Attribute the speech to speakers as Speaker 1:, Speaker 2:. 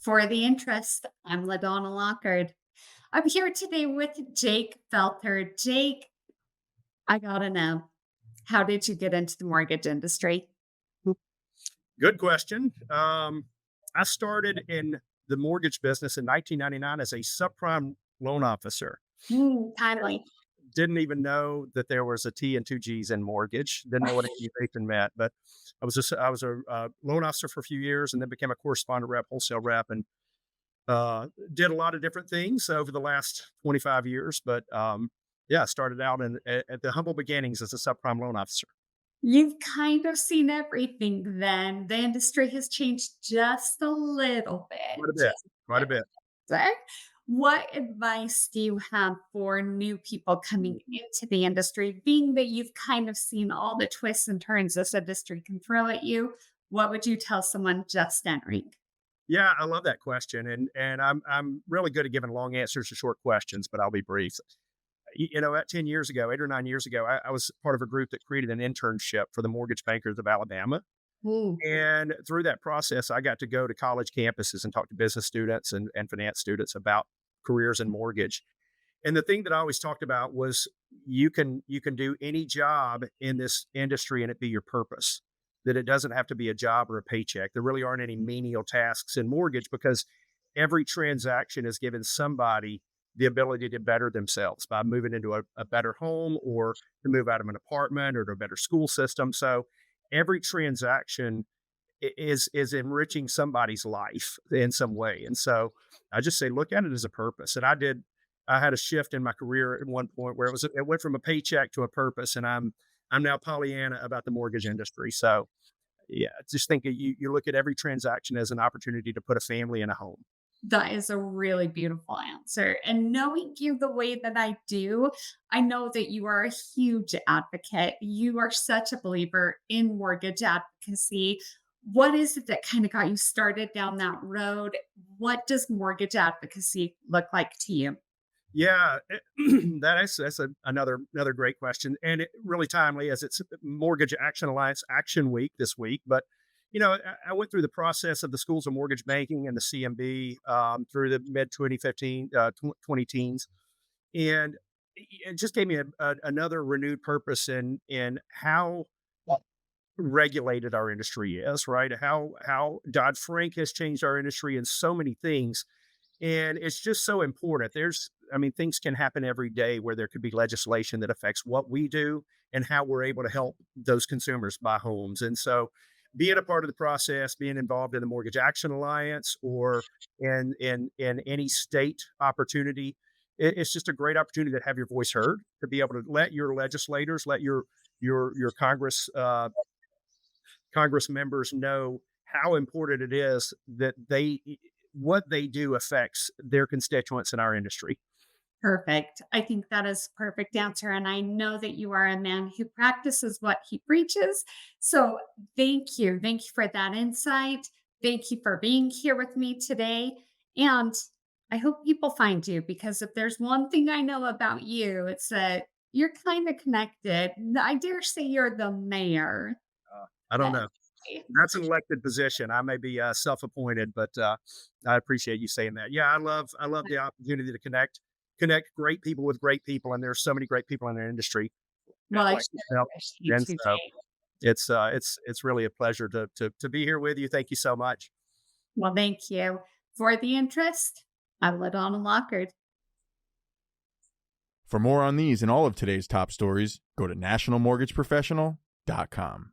Speaker 1: For the interest, I'm LaDonna Lockard. I'm here today with Jake Felter. Jake, I gotta know, how did you get into the mortgage industry?
Speaker 2: Good question. I started in the mortgage business in 1999 as a subprime loan officer.
Speaker 1: Timely.
Speaker 2: Didn't even know that there was a T and two G's in mortgage. Didn't know what accumulation meant, but I was a loan officer for a few years, and then became a correspondent rep, wholesale rep, and did a lot of different things over the last 25 years. But yeah, started out at the humble beginnings as a subprime loan officer.
Speaker 1: You've kind of seen everything then. The industry has changed just a little bit.
Speaker 2: Quite a bit,
Speaker 1: Just a
Speaker 2: quite a
Speaker 1: little
Speaker 2: bit.
Speaker 1: bit. What advice do you have for new people coming into the industry, being that you've kind of seen all the twists and turns this industry can throw at you? What would you tell someone just entering?
Speaker 2: Yeah, I love that question, and I'm really good at giving long answers to short questions, but I'll be brief. At 10 years ago, 8 or 9 years ago, I was part of a group that created an internship for the mortgage bankers of Alabama.
Speaker 1: Ooh,
Speaker 2: And through that process, I got to go to college campuses and talk to business students and finance students about careers in mortgage. And the thing that I always talked about was you can do any job in this industry and it be your purpose. That it doesn't have to be a job or a paycheck. There really aren't any menial tasks in mortgage because every transaction is giving somebody the ability to better themselves by moving into a better home or to move out of an apartment or to a better school system. So every transaction is enriching somebody's life in some way. And so I just say, look at it as a purpose. And I had a shift in my career at one point where it went from a paycheck to a purpose. And I'm now Pollyanna about the mortgage industry. So yeah, just think you look at every transaction as an opportunity to put a family in a home.
Speaker 1: that is a really beautiful answer. And knowing you the way that I do, I know that you are a huge advocate. You are such a believer in mortgage advocacy. What is it that kind of got you started down that road? What does mortgage advocacy look like to you?
Speaker 2: Yeah, another great question, and it really timely as it's Mortgage Action Alliance Action Week this week. But I went through the process of the schools of mortgage banking and the CMB through the mid 2015 20 teens, and it just gave me another renewed purpose in how regulated our industry is, right? How Dodd Frank has changed our industry in so many things, and it's just so important. I mean, things can happen every day where there could be legislation that affects what we do and how we're able to help those consumers buy homes. And so, being a part of the process, being involved in the Mortgage Action Alliance or in any state opportunity, it's just a great opportunity to have your voice heard, to be able to let your legislators, let your Congress members know how important it is that what they do affects their constituents in our industry.
Speaker 1: Perfect. I think that is a perfect answer. And I know that you are a man who practices what he preaches. So thank you. Thank you for that insight. Thank you for being here with me today. And I hope people find you because if there's one thing I know about you, it's that you're kind of connected. I dare say you're the mayor.
Speaker 2: I don't know. That's an elected position. I may be self-appointed, but I appreciate you saying that. Yeah, I love the opportunity to connect great people with great people, and there's so many great people in our industry.
Speaker 1: Well, I
Speaker 2: Like
Speaker 1: sure
Speaker 2: yourself.
Speaker 1: appreciate
Speaker 2: And
Speaker 1: you,
Speaker 2: so
Speaker 1: Jake.
Speaker 2: it's really a pleasure to be here with you. Thank you so much.
Speaker 1: Well, thank you for the interest. I'm LaDonna Lockard.
Speaker 3: For more on these and all of today's top stories, go to nationalmortgageprofessional.com.